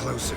closer.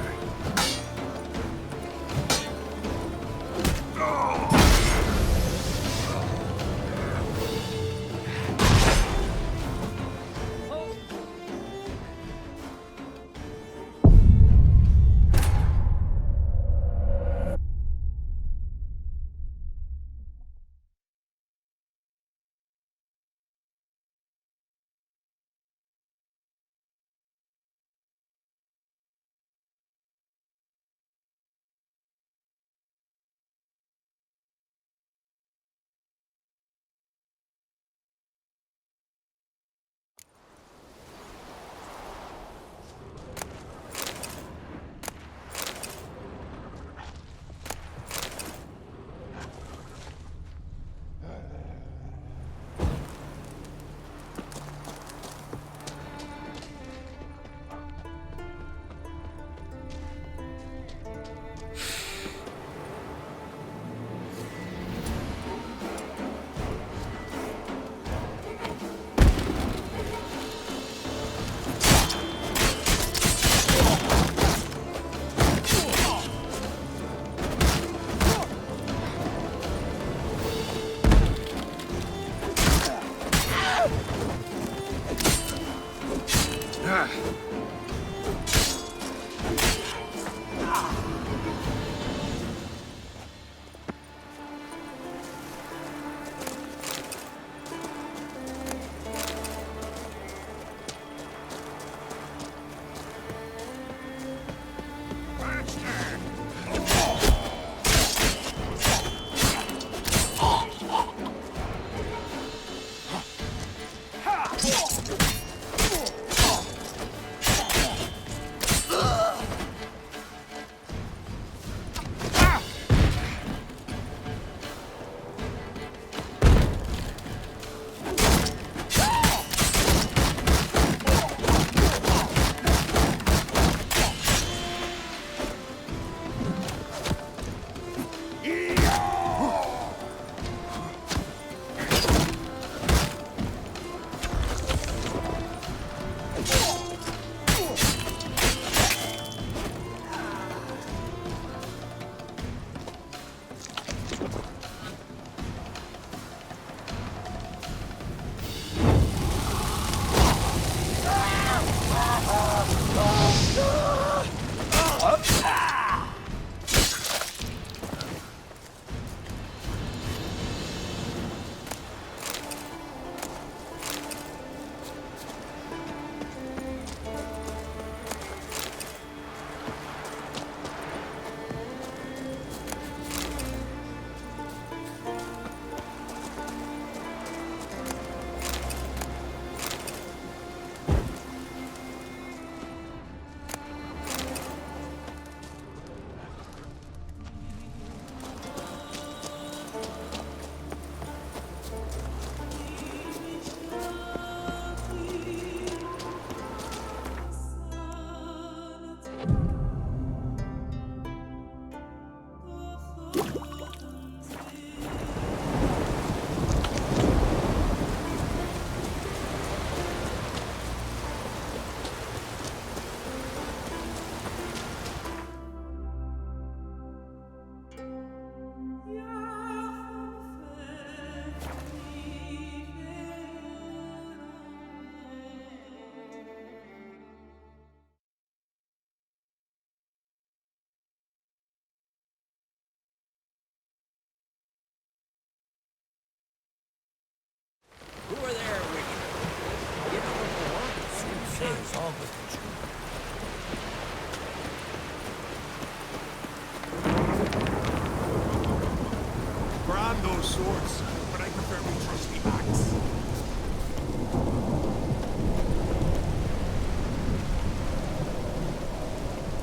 Who are there, Witcher? You know what you want? Says all the Brand those swords, but I prefer my trusty axe.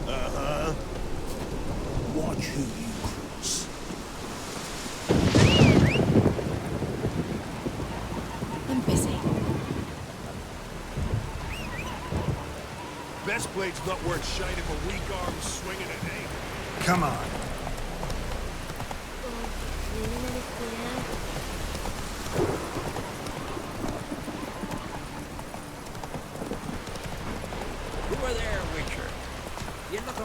Uh-huh. Watch who you cross. I'm busy. Best blade's not worth shining a weak arm swinging at aim. Come on. Who are there, Witcher? You look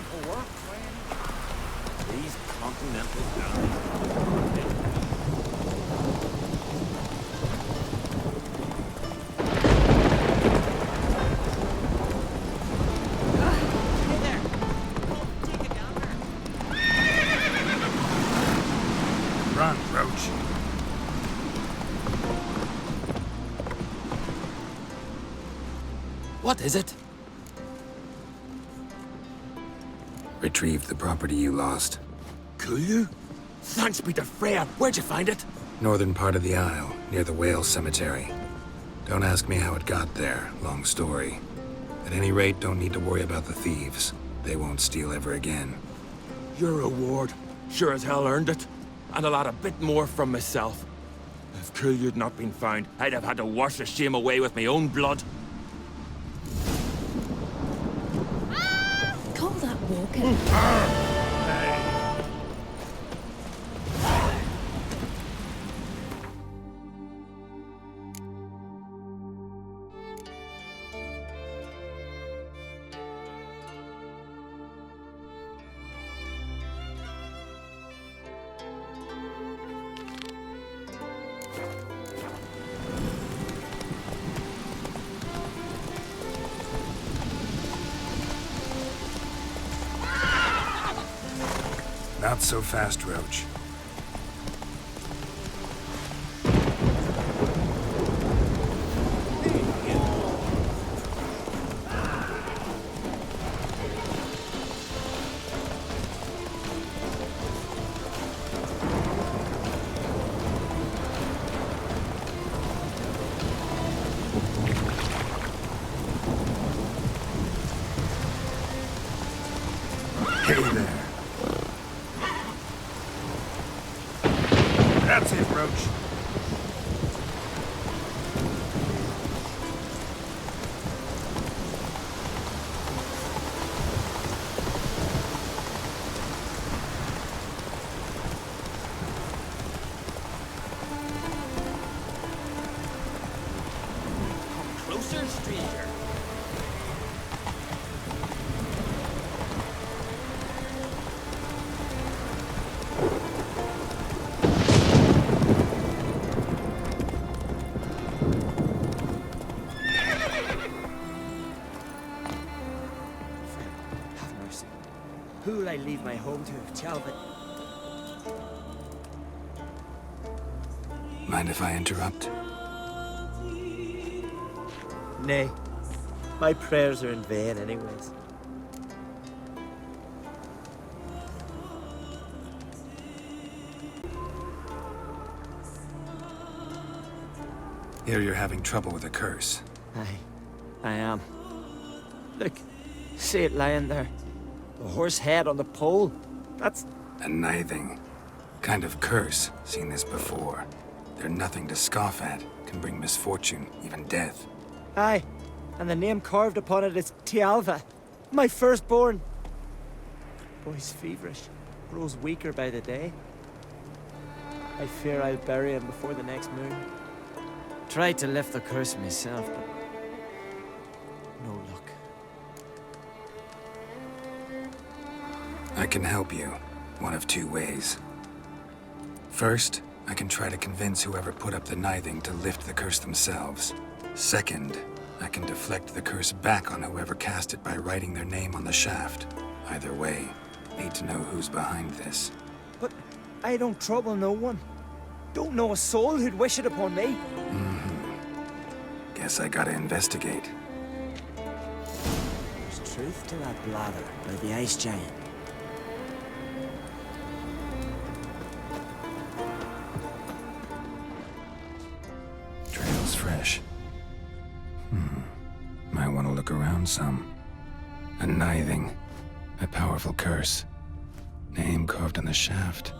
What is it? Retrieved the property you lost. Cool you? Thanks be to Freya. Where'd you find it? Northern part of the Isle, near the whale cemetery. Don't ask me how it got there, long story. At any rate, don't need to worry about the thieves. They won't steal ever again. Your reward. Sure as hell earned it. And I'll add a bit more from myself. If Kulyu'd not been found, I'd have had to wash the shame away with my own blood. Call that walking. Not so fast, Roach. Hey there. That's it, Roach. Closer, stranger. Have mercy. Who'll I leave my home to, Chalvin? Mind if I interrupt? Nay, my prayers are in vain anyways. Hear you're having trouble with a curse. I am. Look, see it lying there. The horse head on the pole. That's... A Nithing. Kind of curse. Seen this before. They're nothing to scoff at. Can bring misfortune, even death. Aye, and the name carved upon it is Tialva, my firstborn. Boy's feverish, grows weaker by the day. I fear I'll bury him before the next moon. Tried to lift the curse myself, but no luck. I can help you. One of two ways. First, I can try to convince whoever put up the Nithing to lift the curse themselves. Second, I can deflect the curse back on whoever cast it by writing their name on the shaft. Either way, need to know who's behind this. But I don't trouble no one. Don't know a soul who'd wish it upon me. Guess I gotta investigate. There's truth to that blather by the ice giant. Trail's fresh. Might want to look around some. A Nithing. A powerful curse. Name carved on the shaft.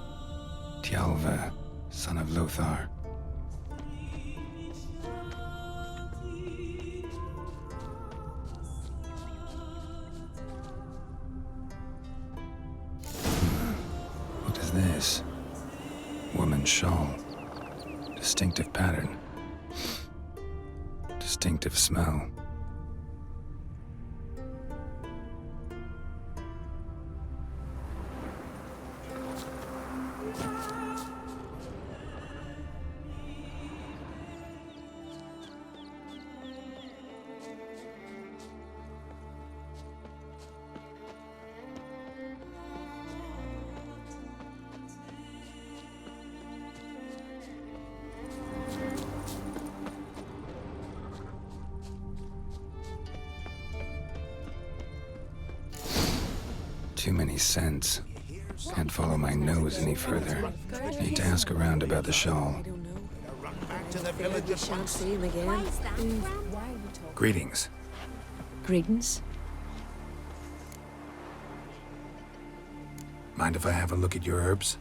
Tialva, son of Lothar. What is this? Woman's shawl. Distinctive pattern. Distinctive smell. Too many scents. Can't follow my nose any further. Need to ask around about the shawl. I don't know. Back to the Feel like village we at shan't once. see him again. Why are you talking? Greetings. Greetings. Mind if I have a look at your herbs?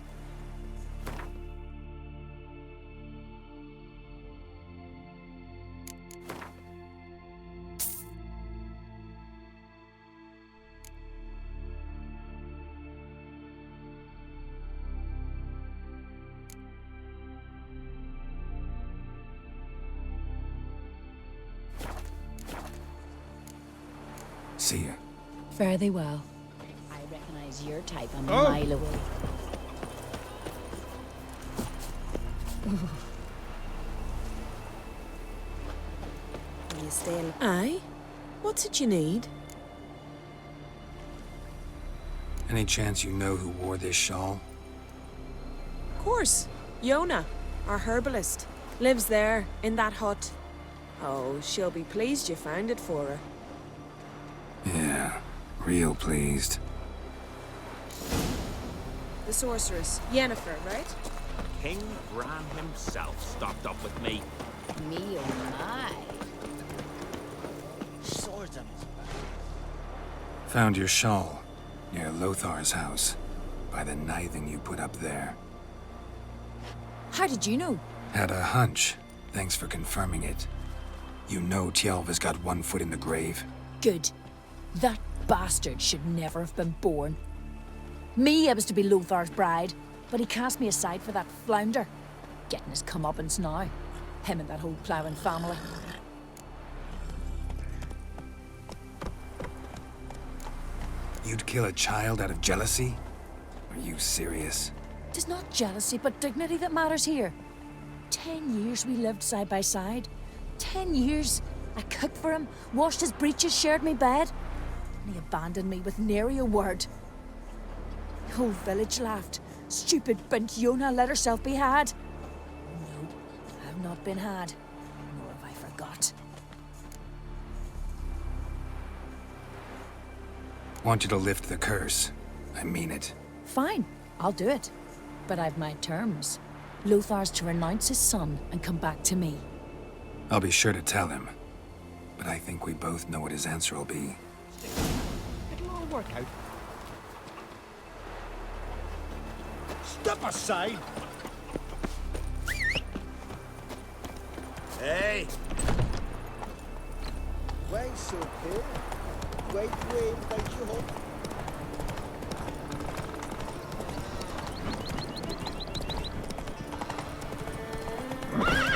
See ya. Fare thee well. I recognize your type a mile away. Are you still? Aye. What's it you need? Any chance you know who wore this shawl? Of course. Yona, our herbalist, lives there in that hut. Oh, she'll be pleased you found it for her. Yeah, real pleased. The sorceress, Yennefer, right? King Bran himself stopped up with me. Me oh my. Swords on his back. Found your shawl near Lothar's house by the Nithing you put up there. How did you know? Had a hunch. Thanks for confirming it. You know Tjalva's got one foot in the grave. Good. That bastard should never have been born. Me, I was to be Lothar's bride, but he cast me aside for that flounder. Getting his comeuppance now. Him and that whole ploughing family. You'd kill a child out of jealousy? Are you serious? Tis not jealousy, but dignity that matters here. 10 years we lived side by side. 10 years. I cooked for him, washed his breeches, shared me bed. And he abandoned me with nary a word. The whole village laughed. Stupid bint Yona let herself be had. No, I've not been had. Nor have I forgot. Want you to lift the curse. I mean it. Fine, I'll do it. But I've my terms. Lothar's to renounce his son and come back to me. I'll be sure to tell him. But I think we both know what his answer will be. It'll all work out. Step aside! Hey! Why so pale? White wave about you home?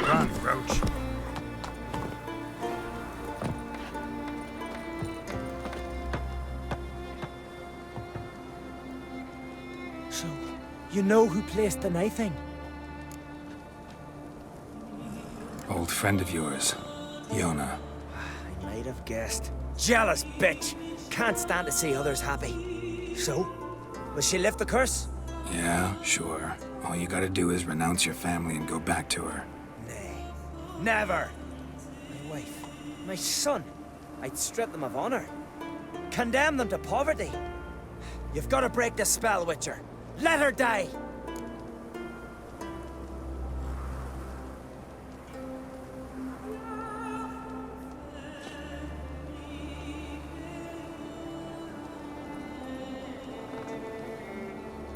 Run, Roach. So, you know who placed the Nithing? Old friend of yours, Yona. I might have guessed. Jealous bitch! Can't stand to see others happy. So, will she lift the curse? Yeah, sure. All you gotta do is renounce your family and go back to her. Nay, never! My wife, my son, I'd strip them of honor. Condemn them to poverty. You've got to break the spell, Witcher. Let her die!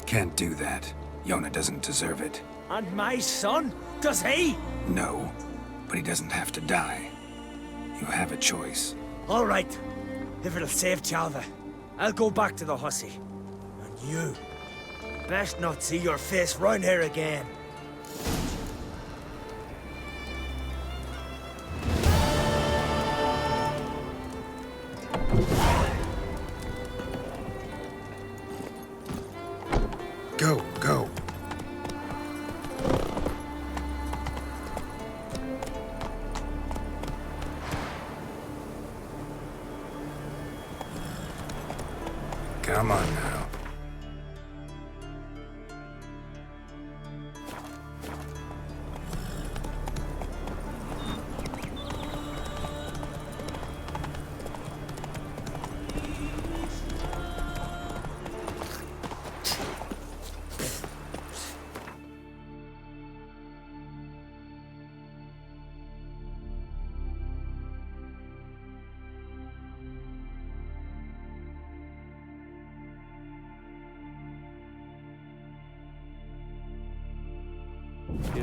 Can't do that. Yona doesn't deserve it. And my son? Does he? No, but he doesn't have to die. You have a choice. All right. If it'll save Tjalva, I'll go back to the hussy. And you, best not see your face round here again. Go, go. Come on now.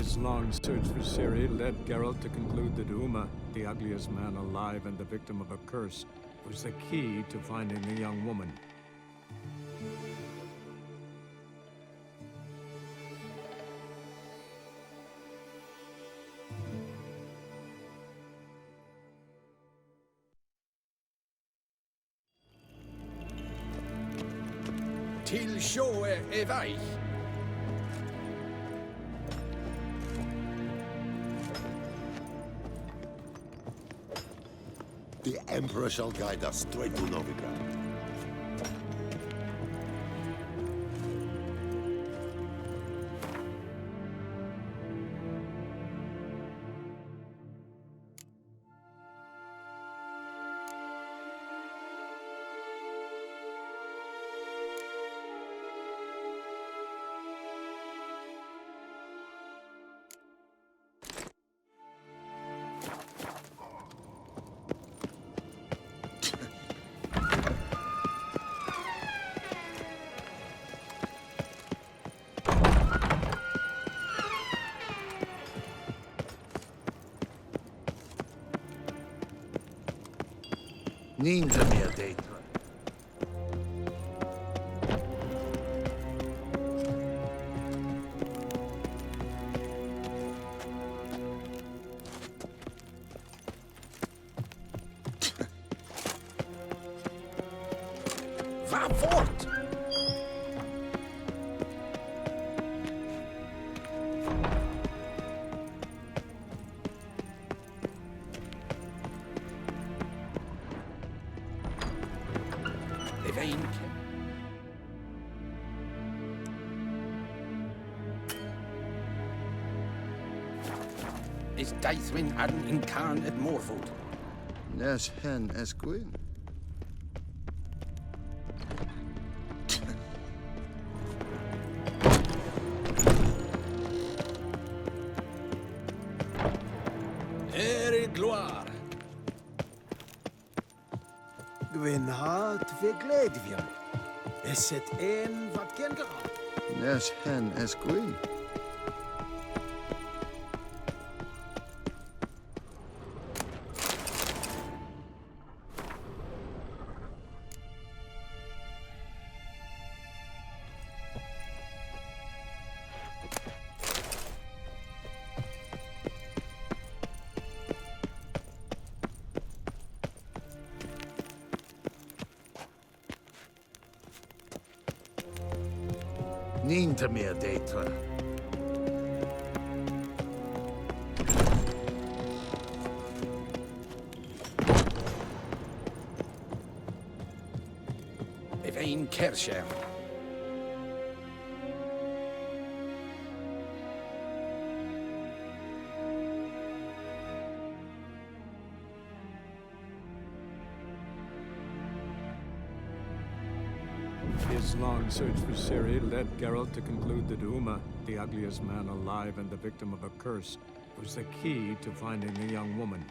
His long search for Ciri led Geralt to conclude that Uma, the ugliest man alive and the victim of a curse, was the key to finding the young woman. Till show är väg. The Emperor shall guide us straight to Novigrad. Ninja mer dejt. Va fort! Is Deithwin Adden in Khan at Morfoot? Nes hen esquin. Erik Gloire. Gwyn hat vi gledvjen. Is het een wat kengeral? Nes hen esquin. Ninja mer dejt. Evein Kersher. His long search for Ciri led Geralt to conclude that Uma, the ugliest man alive and the victim of a curse, was the key to finding the young woman.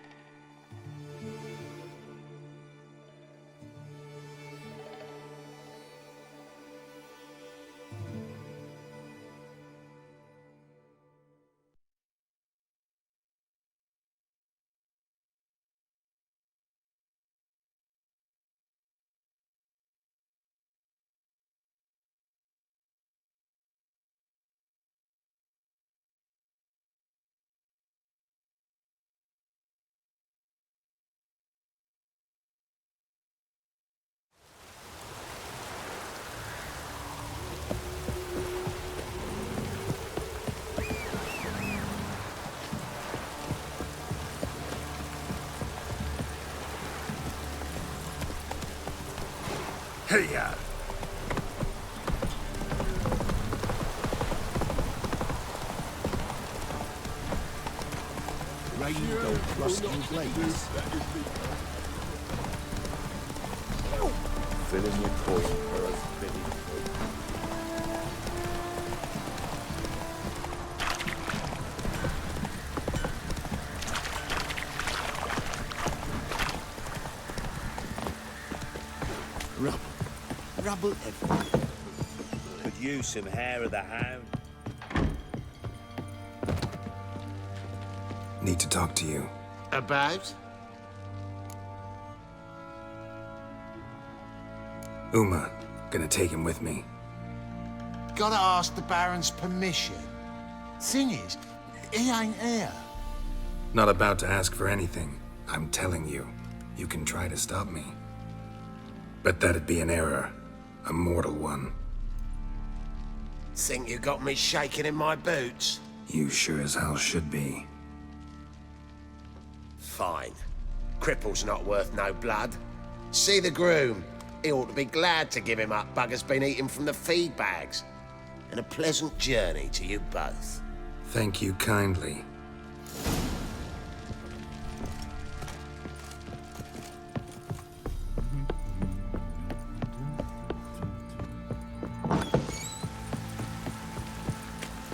Heya! Rain go rusting blades. Fill in your poison pearls, Billy. Rubble everywhere. Could use some hair of the hound. Need to talk to you. About? Uma. Gonna take him with me. Gotta ask the Baron's permission. Thing is, he ain't here. Not about to ask for anything. I'm telling you. You can try to stop me. But that'd be an error. A mortal one. Think you got me shaking in my boots? You sure as hell should be. Fine. Cripple's not worth no blood. See the groom. He ought to be glad to give him up. Bugger's been eating from the feed bags. And a pleasant journey to you both. Thank you kindly.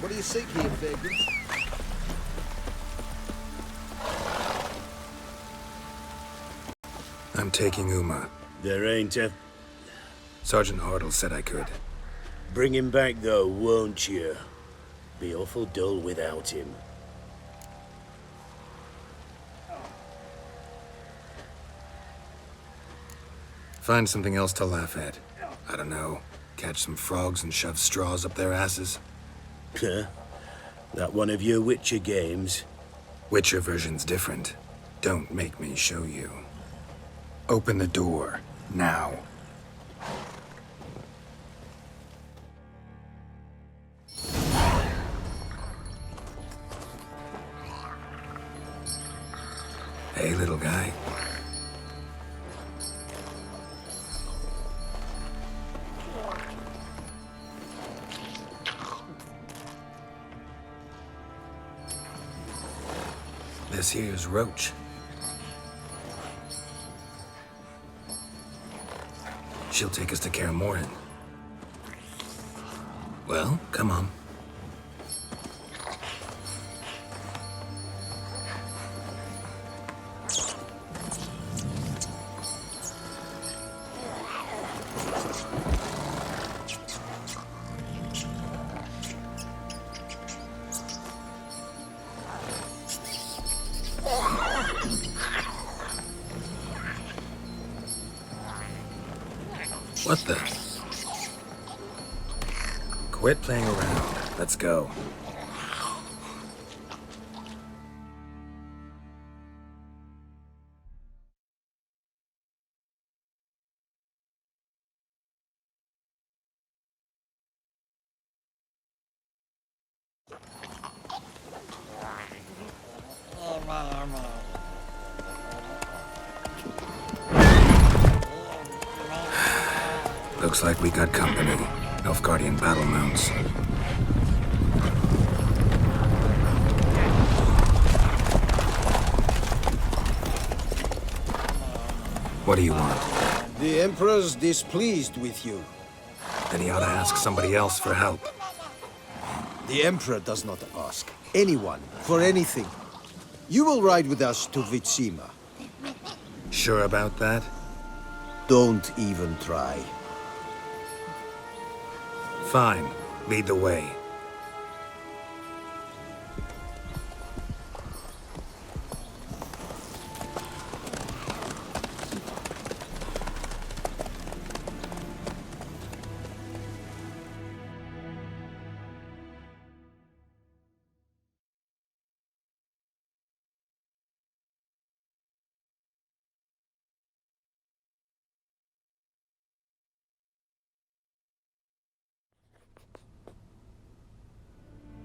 What do you seek here, vagrant? I'm taking Uma. There ain't a... Sergeant Hartle said I could. Bring him back though, won't you? Be awful dull without him. Find something else to laugh at. I don't know. Catch some frogs and shove straws up their asses. Huh? That one of your Witcher games? Witcher version's different. Don't make me show you. Open the door. Now. Hey, little guy. This here's Roach. She'll take us to Kaer Morhen. Well, come on. What the? Quit playing around. Let's go. Looks like we got company. Nilfgaardian battle mounts. What do you want? The Emperor's displeased with you. Then he ought to ask somebody else for help. The Emperor does not ask anyone for anything. You will ride with us to Vitsima. Sure about that? Don't even try. Fine. Lead the way.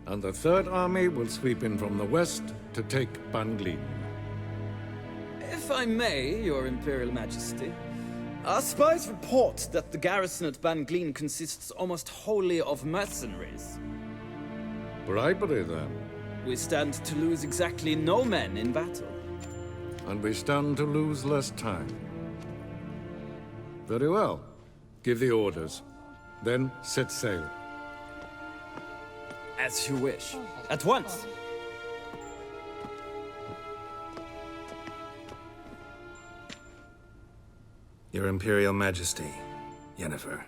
And the Third Army will sweep in from the west to take Banglin. If I may, Your Imperial Majesty, our spies report that the garrison at Banglin consists almost wholly of mercenaries. Bribery, then. We stand to lose exactly no men in battle. And we stand to lose less time. Very well. Give the orders. Then set sail. As you wish. At once. Your Imperial Majesty, Yennefer.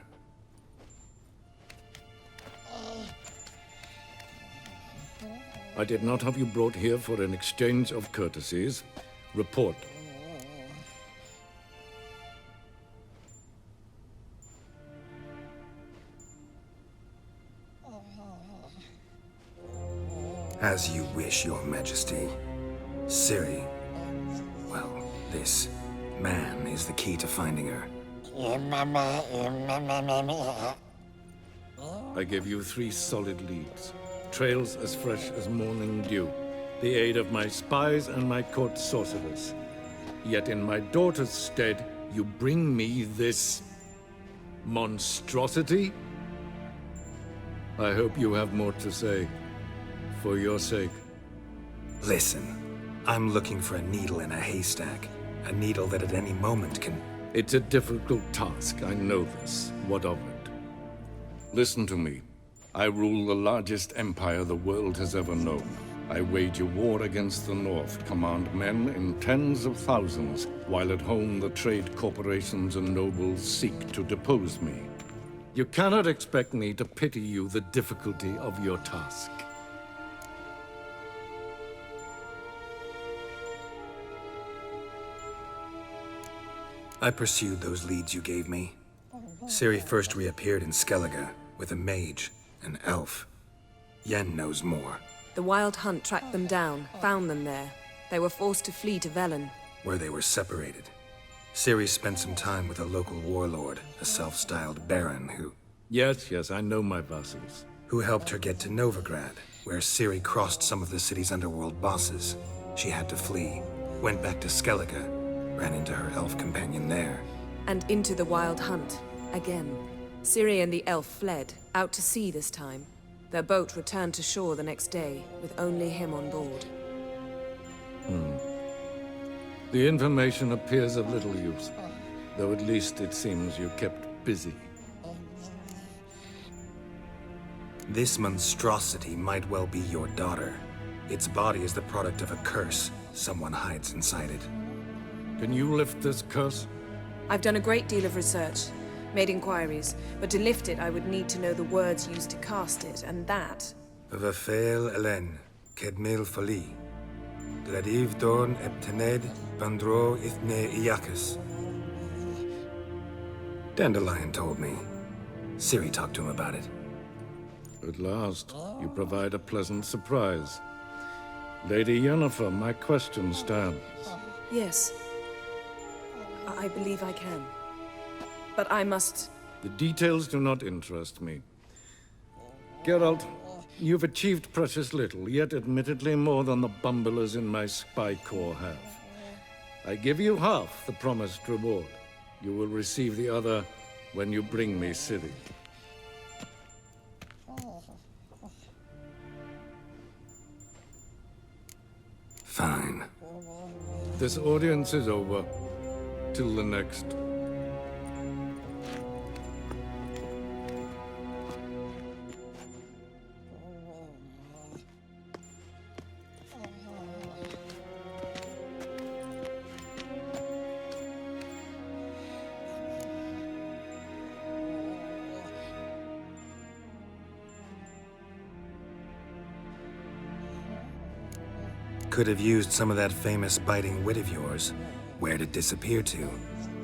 I did not have you brought here for an exchange of courtesies. Report. As you wish, Your Majesty. Ciri, well, this man is the key to finding her. I give you 3 solid leads. Trails as fresh as morning dew. The aid of my spies and my court sorcerers. Yet in my daughter's stead, you bring me this monstrosity? I hope you have more to say. For your sake. Listen, I'm looking for a needle in a haystack. A needle that at any moment can... It's a difficult task, I know this. What of it? Listen to me. I rule the largest empire the world has ever known. I wage a war against the North, command men in tens of thousands, while at home the trade corporations and nobles seek to depose me. You cannot expect me to pity you the difficulty of your task. I pursued those leads you gave me. Ciri first reappeared in Skellige with a mage, an elf. Yen knows more. The Wild Hunt tracked them down, found them there. They were forced to flee to Velen. Where they were separated. Ciri spent some time with a local warlord, a self-styled baron who... Yes, I know my vassals. Who helped her get to Novigrad, where Ciri crossed some of the city's underworld bosses. She had to flee, went back to Skellige, ran into her elf companion there. And into the Wild Hunt, again. Ciri and the elf fled, out to sea this time. Their boat returned to shore the next day, with only him on board. The information appears of little use, though at least it seems you kept busy. This monstrosity might well be your daughter. Its body is the product of a curse someone hides inside it. Can you lift this curse? I've done a great deal of research, made inquiries, but to lift it I would need to know the words used to cast it, and that... Vafael Elen, Kedmil Fali. Gladiv Dorn Eptened Bandro Ithne Iacus. Dandelion told me. Ciri talked to him about it. At last, you provide a pleasant surprise. Lady Yennefer, my question stands. Yes. I believe I can. But I must... The details do not interest me. Geralt, you've achieved precious little, yet admittedly more than the bumblers in my spy corps have. I give you half the promised reward. You will receive the other when you bring me Ciri. Fine. This audience is over. Till the next. Could have used some of that famous biting wit of yours. Where'd it disappear to?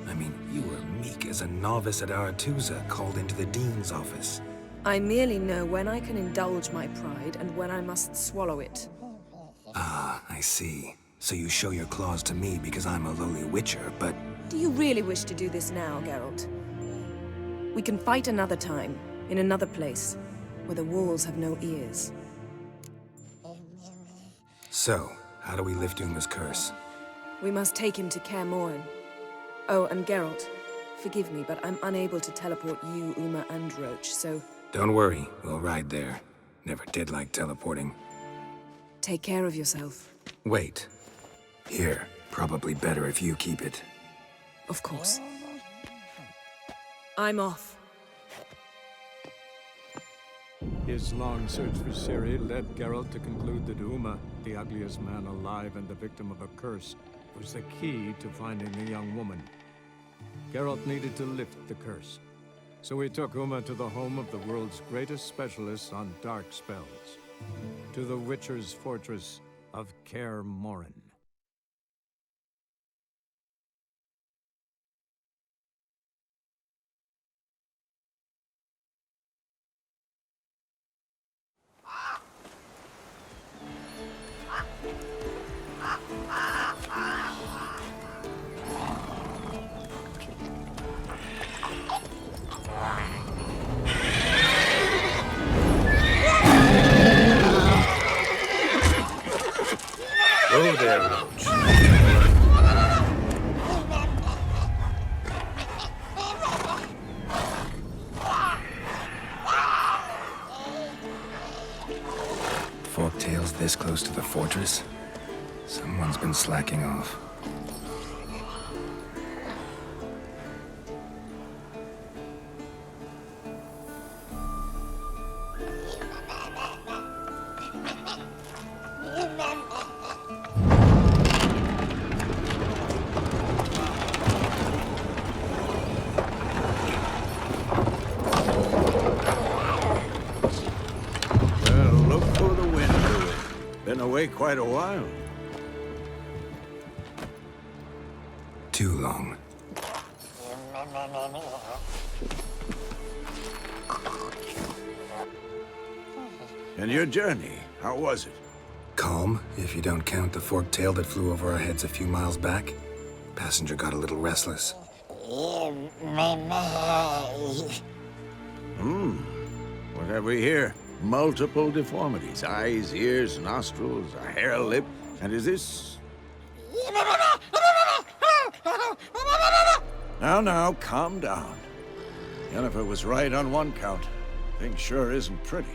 I mean, you were meek as a novice at Aretusa called into the Dean's office. I merely know when I can indulge my pride and when I must swallow it. Ah, I see. So you show your claws to me because I'm a lowly witcher, but... Do you really wish to do this now, Geralt? We can fight another time, in another place, where the walls have no ears. So, how do we lift Uma's curse? We must take him to Kaer Morhen. Oh, and Geralt, forgive me, but I'm unable to teleport you, Uma, and Roach, so... Don't worry, we'll ride there. Never did like teleporting. Take care of yourself. Wait. Here, probably better if you keep it. Of course. I'm off. His long search for Ciri led Geralt to conclude that Uma, the ugliest man alive and the victim of a curse, was the key to finding the young woman. Geralt needed to lift the curse, so he took Uma to the home of the world's greatest specialists on dark spells. to the Witcher's fortress of Kaer Morhen. Oh there, Roach. Forktails this close to the fortress? Someone's been slacking off. Look for the wind, Louis. Been away quite a while. Too long. And your journey, how was it? Calm, if you don't count the forktail that flew over our heads a few miles back. Passenger got a little restless. What have we here? Multiple deformities. Eyes, ears, nostrils, a hair lip. And is this... Now, calm down. Yennefer was right on one count. Thing sure isn't pretty.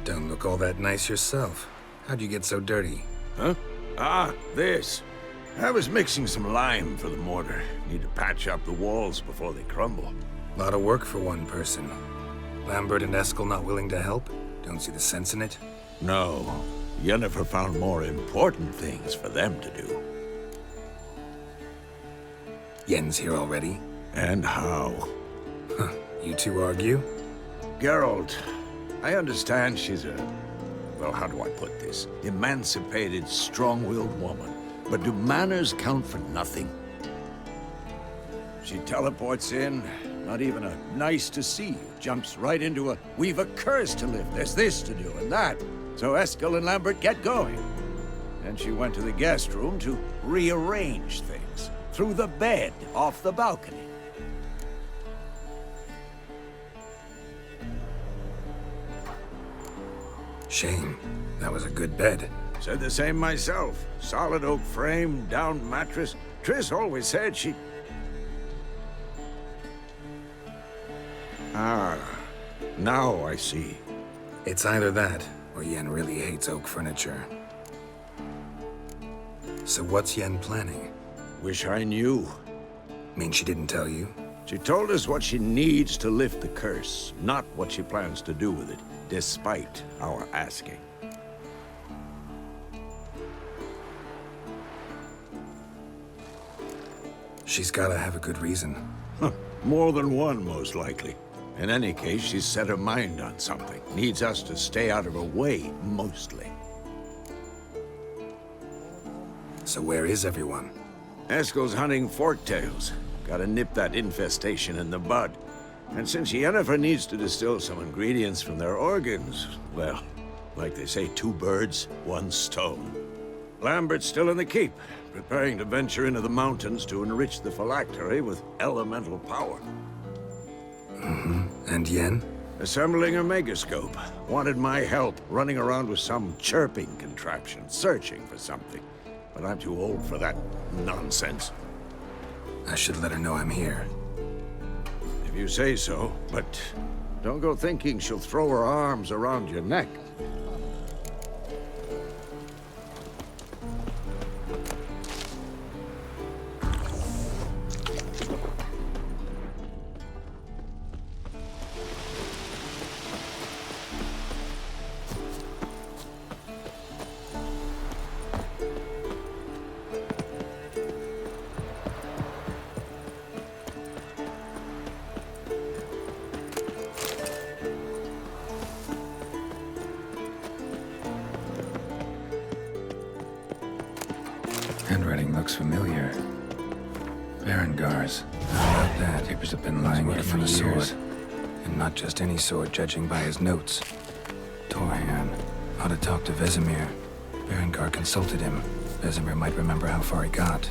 Don't look all that nice yourself. How'd you get so dirty? Huh? Ah, this. I was mixing some lime for the mortar. Need to patch up the walls before they crumble. Lot of work for one person. Lambert and Eskel not willing to help? Don't see the sense in it? No. Yennefer found more important things for them to do. Yen's here already? And how? Huh. You two argue? Geralt, I understand she's a... well, how do I put this? Emancipated, strong-willed woman. But do manners count for nothing? She teleports in, not even a nice to see you. Jumps right into a, we've a curse to lift, there's this to do and that. So Eskel and Lambert get going. Then she went to the guest room to rearrange things. Through the bed, off the balcony. Shame. That was a good bed. Said the same myself. Solid oak frame, down mattress. Triss always said she... Ah, now I see. It's either that, or Yen really hates oak furniture. So what's Yen planning? Wish I knew. Mean she didn't tell you? She told us what she needs to lift the curse, not what she plans to do with it, despite our asking. She's gotta have a good reason. Huh. More than one, most likely. In any case, she's set her mind on something. Needs us to stay out of her way, mostly. So where is everyone? Eskel's hunting forktails. Gotta nip that infestation in the bud. And since Yennefer needs to distill some ingredients from their organs, well, like they say, 2 birds, 1 stone. Lambert's still in the keep, preparing to venture into the mountains to enrich the phylactery with elemental power. And Yen? Assembling a megascope. Wanted my help, running around with some chirping contraption, searching for something. But I'm too old for that nonsense. I should let her know I'm here. If you say so, but don't go thinking she'll throw her arms around your neck. Handwriting looks familiar. Berengars. How about that? Papers have been lying here for years. And not just any sword, judging by his notes. Torhan. Ought to talk to Vesemir. Berengar consulted him. Vesemir might remember how far he got.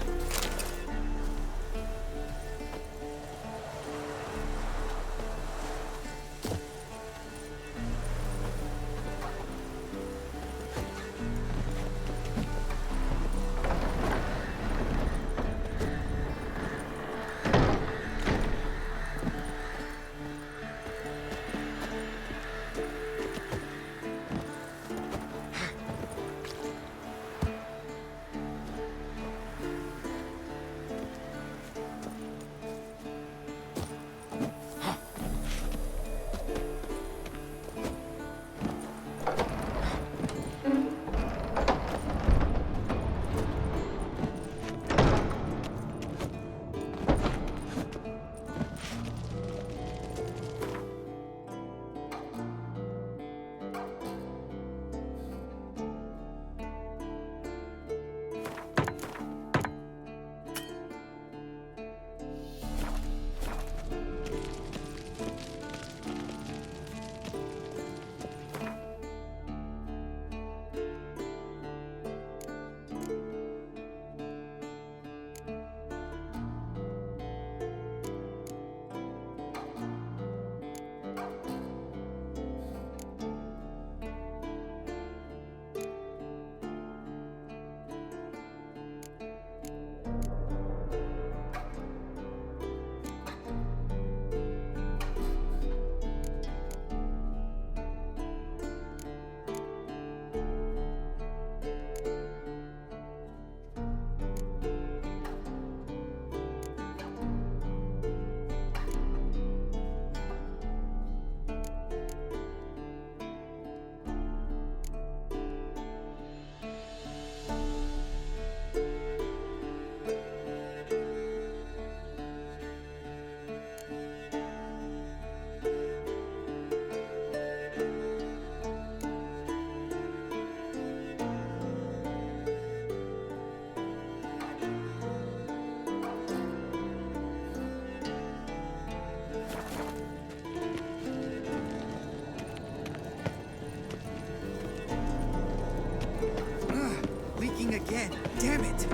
Again. Damn it!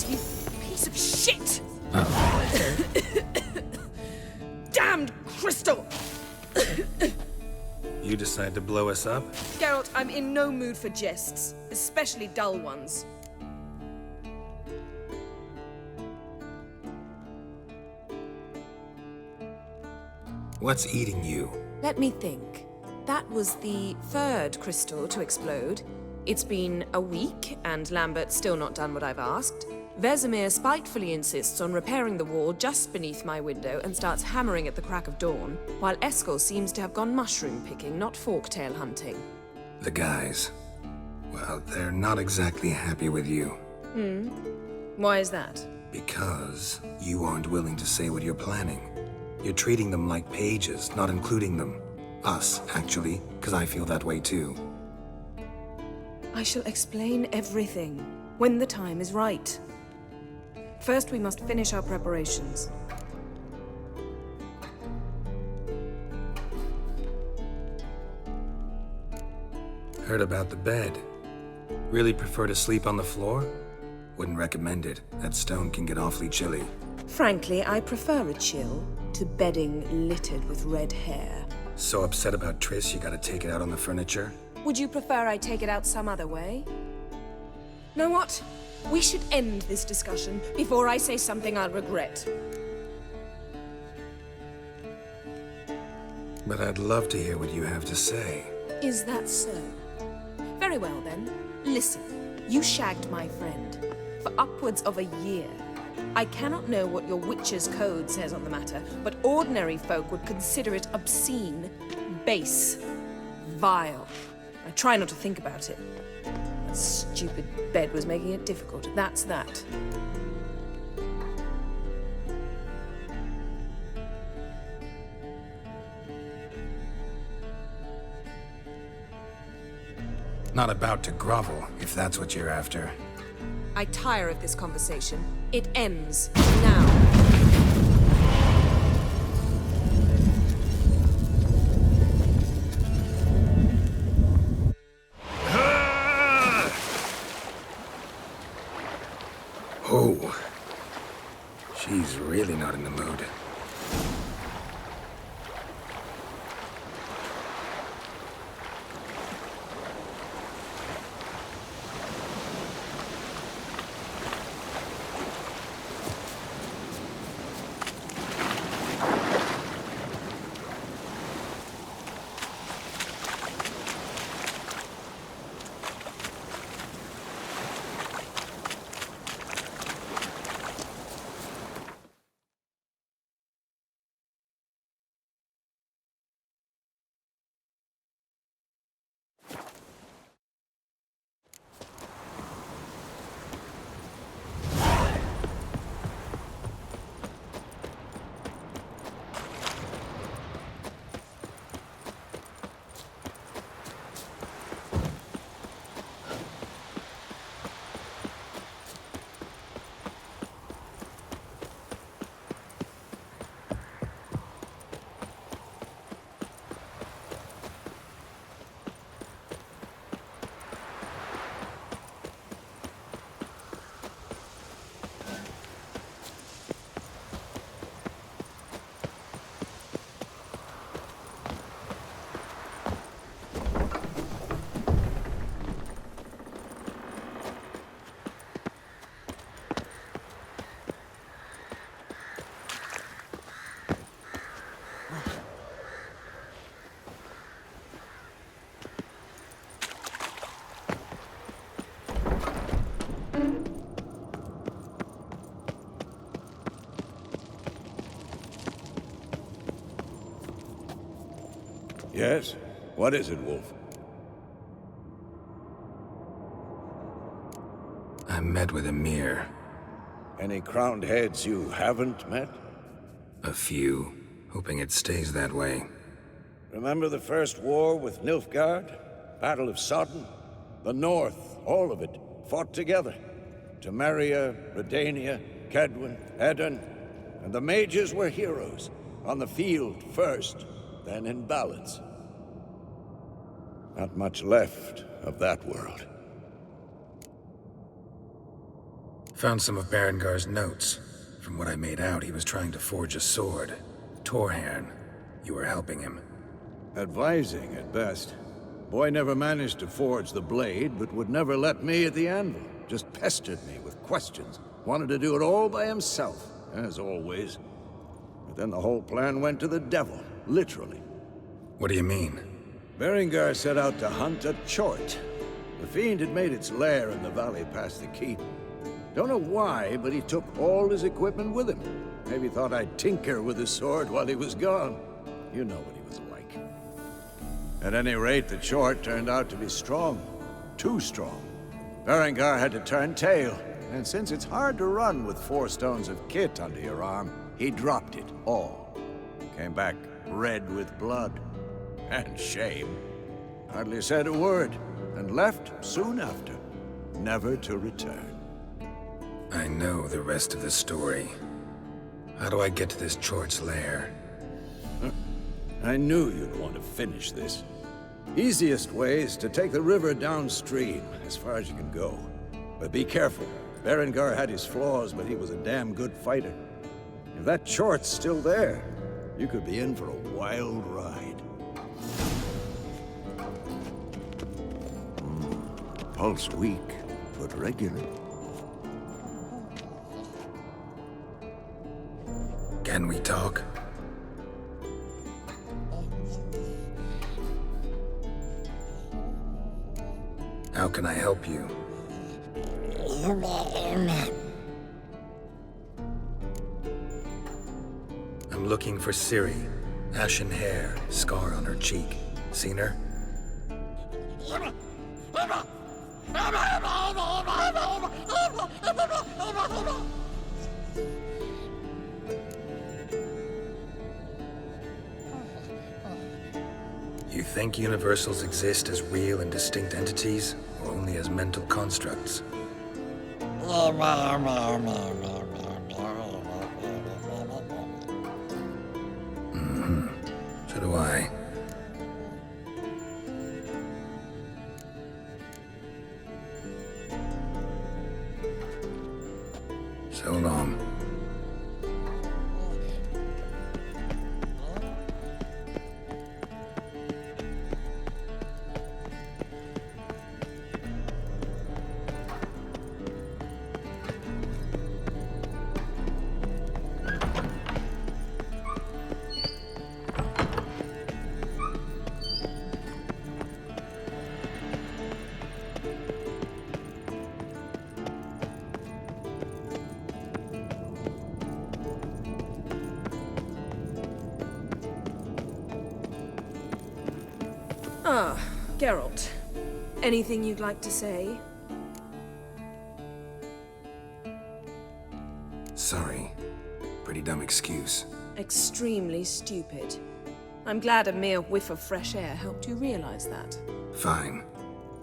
You piece of shit! Damned crystal! You decide to blow us up? Geralt, I'm in no mood for jests, especially dull ones. What's eating you? Let me think. That was the third crystal to explode. It's been a week, and Lambert's still not done what I've asked. Vesemir spitefully insists on repairing the wall just beneath my window and starts hammering at the crack of dawn, while Eskel seems to have gone mushroom picking, not forktail hunting. The guys. Well, they're not exactly happy with you. Why is that? Because you aren't willing to say what you're planning. You're treating them like pages, not including them. Us, actually, because I feel that way too. I shall explain everything when the time is right. First, we must finish our preparations. Heard about the bed. Really prefer to sleep on the floor? Wouldn't recommend it. That stone can get awfully chilly. Frankly, I prefer a chill to bedding littered with red hair. So upset about Triss, you gotta take it out on the furniture? Would you prefer I take it out some other way? Know what? We should end this discussion before I say something I'll regret. But I'd love to hear what you have to say. Is that so? Very well then. Listen, you shagged my friend. for upwards of a year. I cannot know what your witch's code says on the matter, but ordinary folk would consider it obscene, base, vile. I try not to think about it. That stupid bed was making it difficult. That's that. Not about to grovel, if that's what you're after. I tire of this conversation. It ends now. Oh. She's really not in the mood. Yes? What is it, Wolf? I met with Emir. Any crowned heads you haven't met? A few. Hoping it stays that way. Remember the first war with Nilfgaard? Battle of Sodden? The North, all of it, fought together. Temeria, Redania, Kedwin, Edirn, and the mages were heroes. On the field first, then in balance. Not much left of that world. Found some of Berengar's notes. From what I made out, he was trying to forge a sword. Torhairn. You were helping him. Advising, at best. Boy never managed to forge the blade, but would never let me at the anvil. Just pestered me with questions. Wanted to do it all by himself, as always. But then the whole plan went to the devil, literally. What do you mean? Berengar set out to hunt a chort. The fiend had made its lair in the valley past the keep. Don't know why, but he took all his equipment with him. Maybe thought I'd tinker with his sword while he was gone. You know what he was like. At any rate, the chort turned out to be strong. Too strong. Berengar had to turn tail, and since it's hard to run with 4 stones of kit under your arm, he dropped it all. Came back red with blood. And shame. Hardly said a word, and left soon after, never to return. I know the rest of the story. How do I get to this Chort's lair? I knew you'd want to finish this. Easiest way is to take the river downstream, as far as you can go. But be careful. Berengar had his flaws, but he was a damn good fighter. If that Chort's still there, you could be in for a wild ride. Pulse weak, but regular. Can we talk? How can I help you? I'm looking for Ciri. Ashen hair, scar on her cheek. Seen her? You think universals exist as real and distinct entities, or only as mental constructs? So do I. So long. Ah, Geralt. Anything you'd like to say? Sorry. Pretty dumb excuse. Extremely stupid. I'm glad a mere whiff of fresh air helped you realize that. Fine.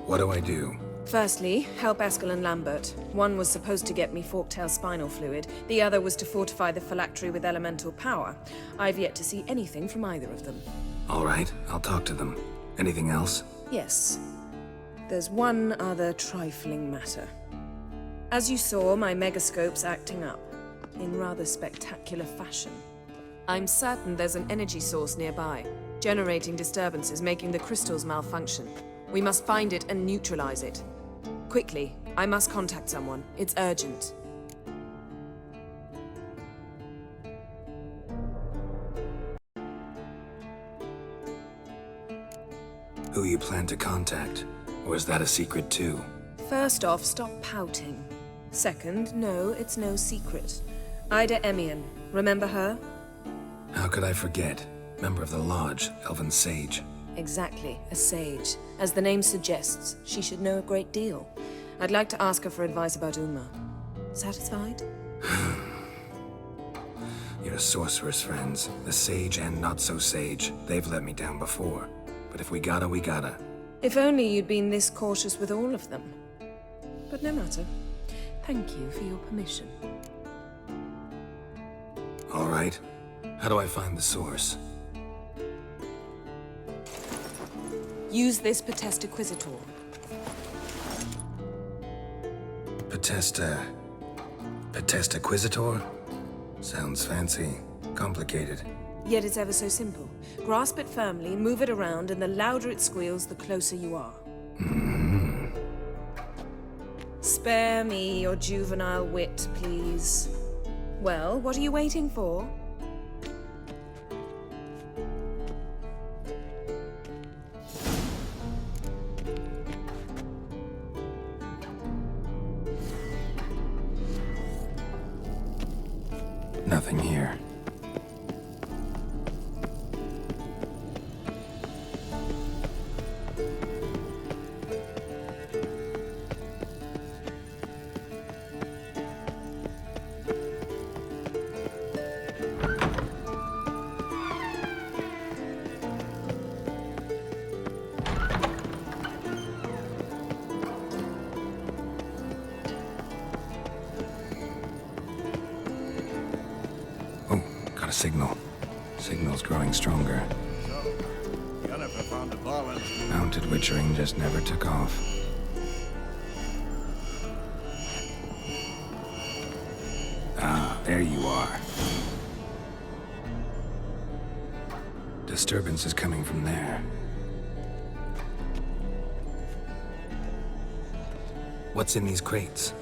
What do I do? Firstly, help Eskel and Lambert. One was supposed to get me forktail spinal fluid, the other was to fortify the phylactery with elemental power. I've yet to see anything from either of them. All right, I'll talk to them. Anything else? Yes. There's one other trifling matter. As you saw, my megascope's acting up, in rather spectacular fashion. I'm certain there's an energy source nearby, generating disturbances, making the crystals malfunction. We must find it and neutralize it. Quickly, I must contact someone. It's urgent. Who you plan to contact? Or is that a secret too? First off, stop pouting. Second, no, it's no secret. Ida Emian, remember her? How could I forget? Member of the Lodge, Elven Sage. Exactly, a sage. As the name suggests, she should know a great deal. I'd like to ask her for advice about Uma. Satisfied? Your sorceress friends, the sage and not-so-sage, they've let me down before. But if we gotta, we gotta. If only you'd been this cautious with all of them. But no matter. Thank you for your permission. All right. How do I find the source? Use this Potesta Quisitor. Potesta Quisitor? Sounds fancy. Complicated. Yet it's ever so simple. Grasp it firmly, move it around, and the louder it squeals, the closer you are. Spare me your juvenile wit, please. Well, what are you waiting for? Nothing here. Signal. Signal's growing stronger. So, Yennefer found a ball and... Mounted witchering just never took off. Ah, there you are. Disturbance is coming from there. What's in these crates?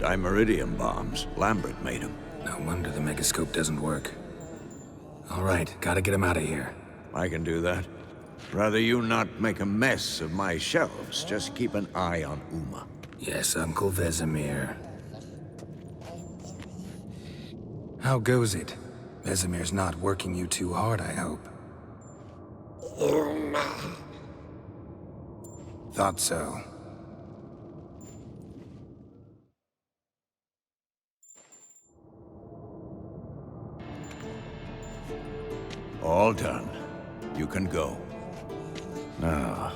Dimeridium bombs. Lambert made them. No wonder the megascope doesn't work. All right, gotta get him out of here. I can do that. Rather you not make a mess of my shelves. Just keep an eye on Uma. Yes, Uncle Vesemir. How goes it? Vesemir's not working you too hard, I hope. Thought so. All done. You can go. Now,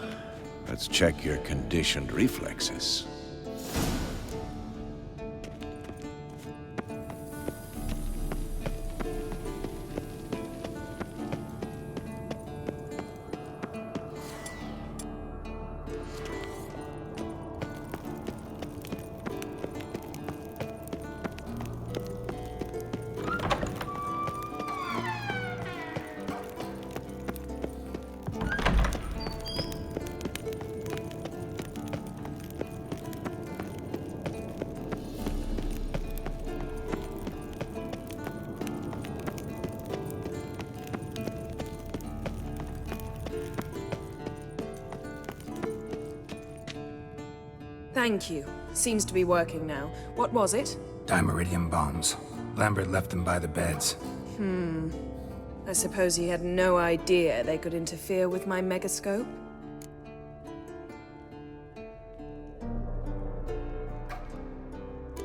let's check your conditioned reflexes. Thank you. Seems to be working now. What was it? Dimeridium bombs. Lambert left them by the beds. I suppose he had no idea they could interfere with my megascope?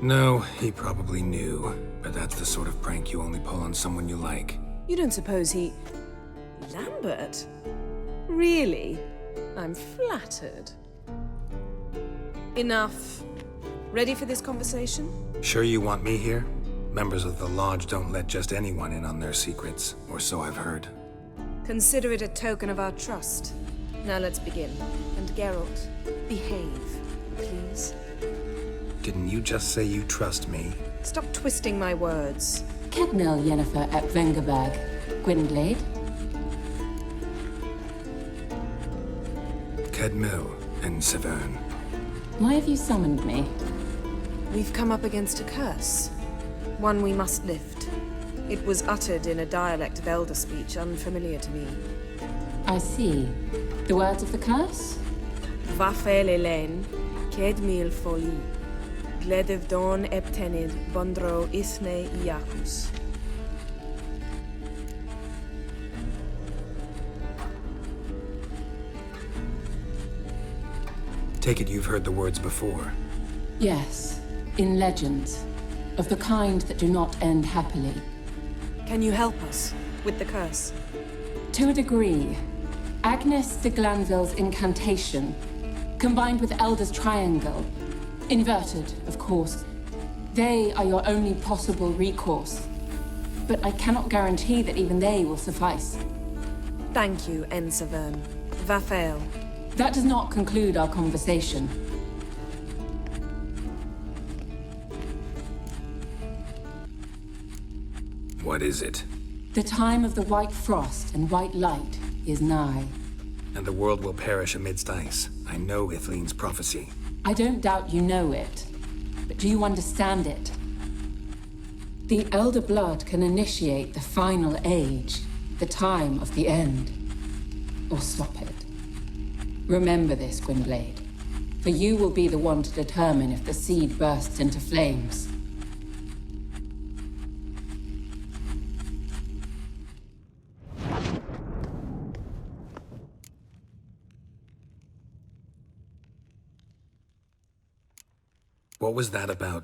No, he probably knew. But that's the sort of prank you only pull on someone you like. You don't suppose he... Lambert? Really? I'm flattered. Enough. Ready for this conversation? Sure you want me here? Members of the Lodge don't let just anyone in on their secrets, or so I've heard. Consider it a token of our trust. Now let's begin. And Geralt, behave, please. Didn't you just say you trust me? Stop twisting my words. Kednel Yennefer at Vengerberg. Gwynblade. Kedmil and Severn. Why have you summoned me? We've come up against a curse. One we must lift. It was uttered in a dialect of Elder speech unfamiliar to me. I see. The words of the curse? Vafel Elaine, Kedmil Foli, Gledev Dawn Eptenid, Bondro Ithne Iakus. Take it you've heard the words before. Yes, in legends. Of the kind that do not end happily. Can you help us with the curse? To a degree. Agnes de Glanville's incantation, combined with Elder's triangle, inverted, of course. They are your only possible recourse. But I cannot guarantee that even they will suffice. Thank you, Severn. Vafel. That does not conclude our conversation. What is it? The time of the white frost and white light is nigh. And the world will perish amidst ice. I know Ithleen's prophecy. I don't doubt you know it, but do you understand it? The Elder Blood can initiate the final age, the time of the end, or stop it. Remember this, Gwynblade, for you will be the one to determine if the seed bursts into flames. What was that about?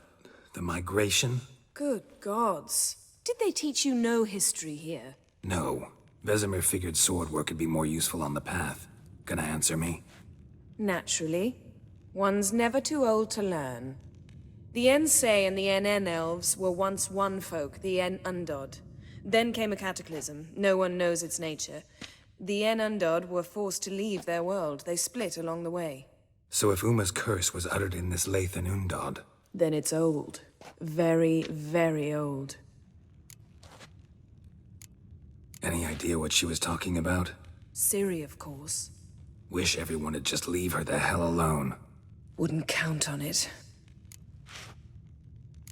The migration? Good gods. Did they teach you no history here? No. Vesemir figured sword work could be more useful on the path. Gonna answer me? Naturally. One's never too old to learn. The Ensei and the NN elves were once one folk, the En Undod. Then came a cataclysm. No one knows its nature. The En Undod were forced to leave their world. They split along the way. So if Uma's curse was uttered in this Lathan Undod... Then it's old. Very, very old. Any idea what she was talking about? Ciri, of course. Wish everyone would just leave her the hell alone. Wouldn't count on it.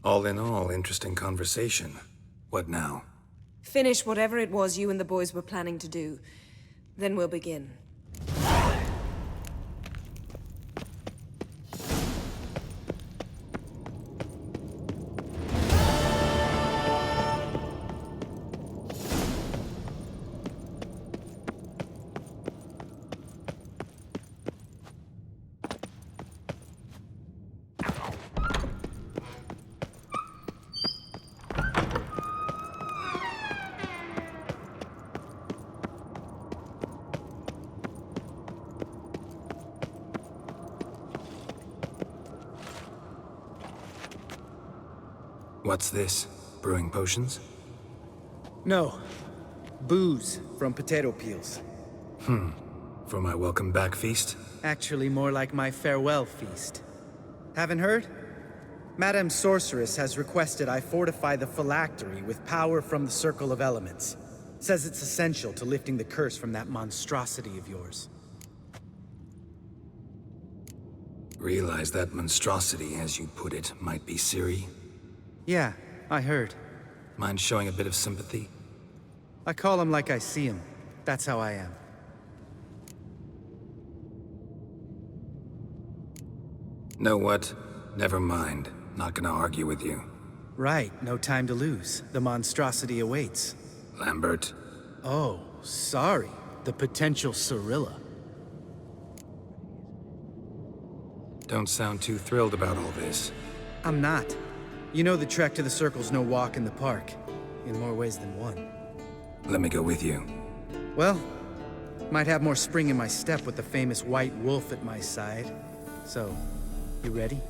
All in all, interesting conversation. What now? Finish whatever it was you and the boys were planning to do. Then we'll begin. What's this? Brewing potions? No. Booze from potato peels. For my welcome back feast? Actually, more like my farewell feast. Haven't heard? Madame Sorceress has requested I fortify the phylactery with power from the Circle of Elements. Says it's essential to lifting the curse from that monstrosity of yours. Realize that monstrosity, as you put it, might be Ciri? Yeah, I heard. Mind showing a bit of sympathy? I call him like I see him. That's how I am. Know what? Never mind. Not gonna argue with you. Right, no time to lose. The monstrosity awaits. Lambert. Oh, sorry. The potential Cirilla. Don't sound too thrilled about all this. I'm not. You know the trek to the Circle's no walk in the park. In more ways than one. Let me go with you. Well, might have more spring in my step with the famous White Wolf at my side. So, you ready?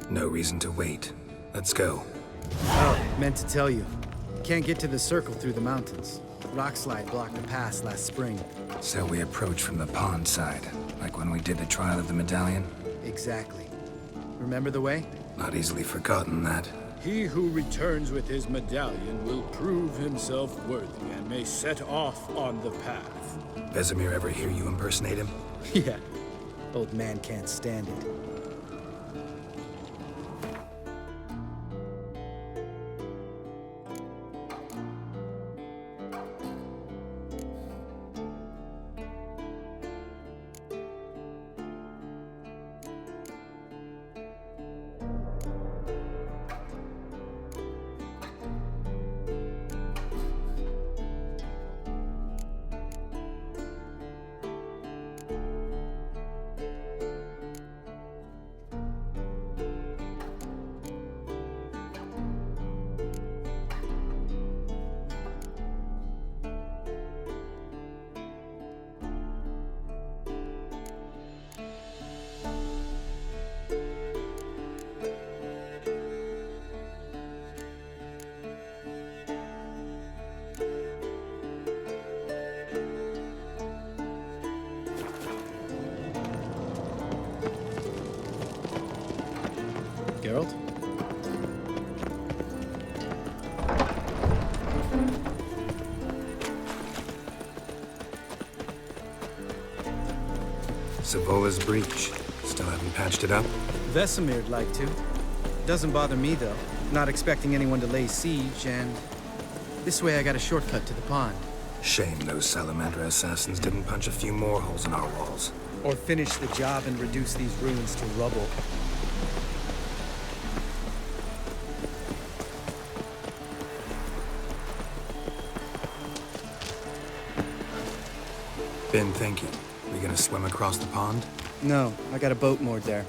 No reason to wait. Let's go. Oh, meant to tell you. Can't get to the Circle through the mountains. Rockslide blocked the pass last spring. So we approach from the pond side, like when we did the trial of the medallion? Exactly. Remember the way? Not easily forgotten, that. He who returns with his medallion will prove himself worthy and may set off on the path. Vesemir ever hear you impersonate him? Yeah. Old man can't stand it. Geralt? Savola's breach. Still haven't patched it up? Vesemir'd like to. Doesn't bother me, though. Not expecting anyone to lay siege, and... this way I got a shortcut to the pond. Shame those Salamander assassins didn't punch a few more holes in our walls. Or finish the job and reduce these ruins to rubble. Been thinking. We gonna swim across the pond? No, I got a boat moored there.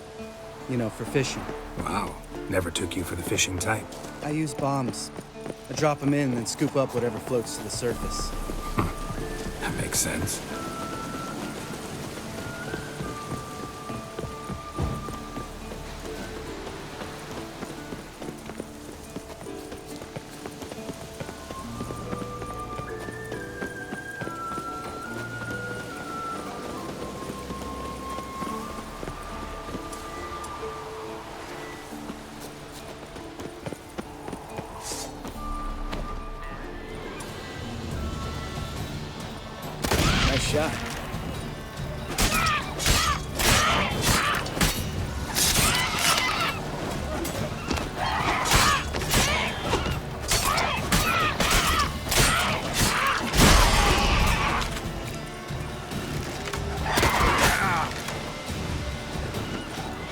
You know, for fishing. Wow. Never took you for the fishing type. I use bombs. I drop them in, then scoop up whatever floats to the surface. That makes sense. Nice shot.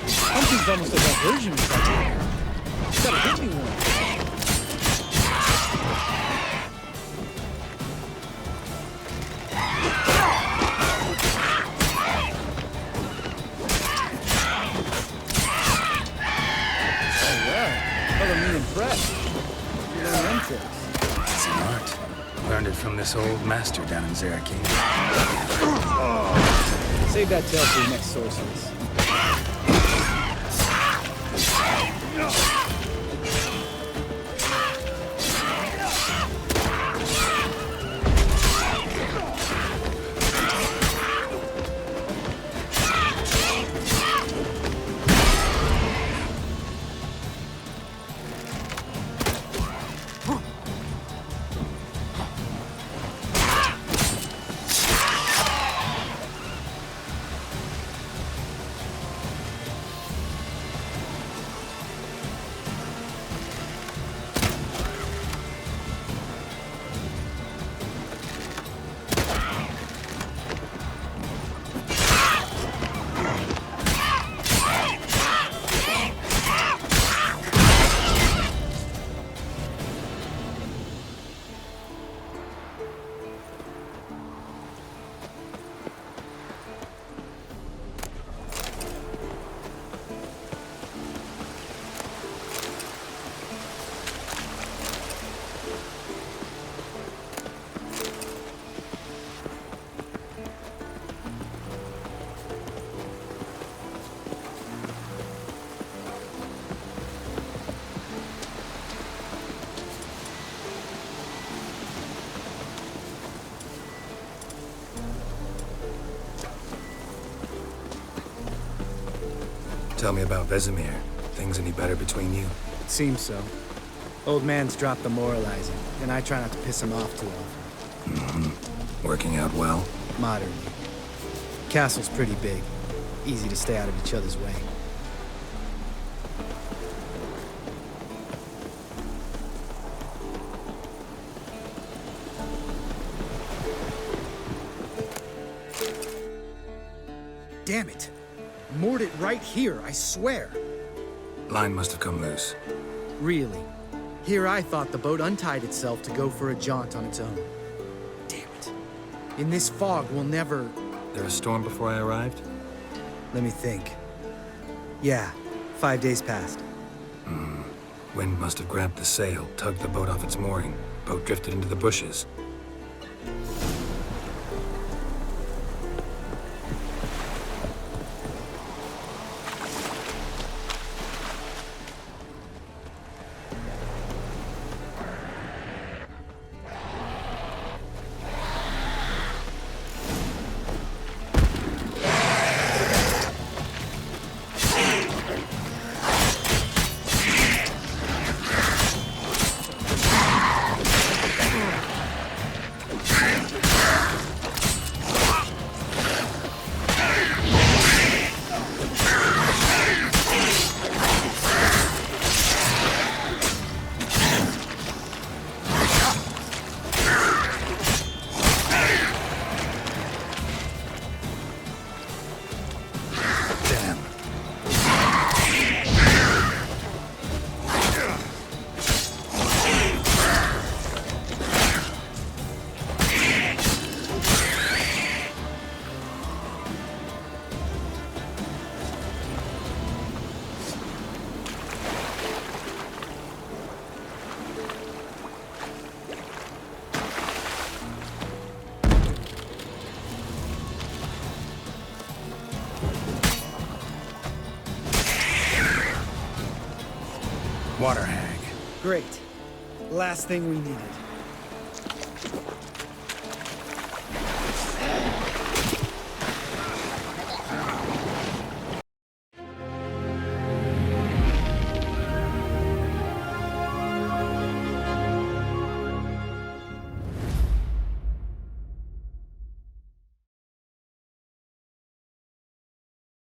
Something's almost a diversion. Gotta hit me one. Impressed. You learn them tricks. It's an art. Learned it from this old master down in Zarakeen. Save that tale for your next sorceress. Tell me about Vesemir. Things any better between you? It seems so. Old man's dropped the moralizing, and I try not to piss him off too often. Mm-hmm. Working out well? Moderately. Castle's pretty big. Easy to stay out of each other's way. Damn it! Moored it right here, I swear. Line must have come loose. Really? Here I thought the boat untied itself to go for a jaunt on its own. Damn it. In this fog, we'll never... There a storm before I arrived? Let me think. Yeah, 5 days passed. Wind must have grabbed the sail, tugged the boat off its mooring. Boat drifted into the bushes. Water hag. Great. Last thing we needed.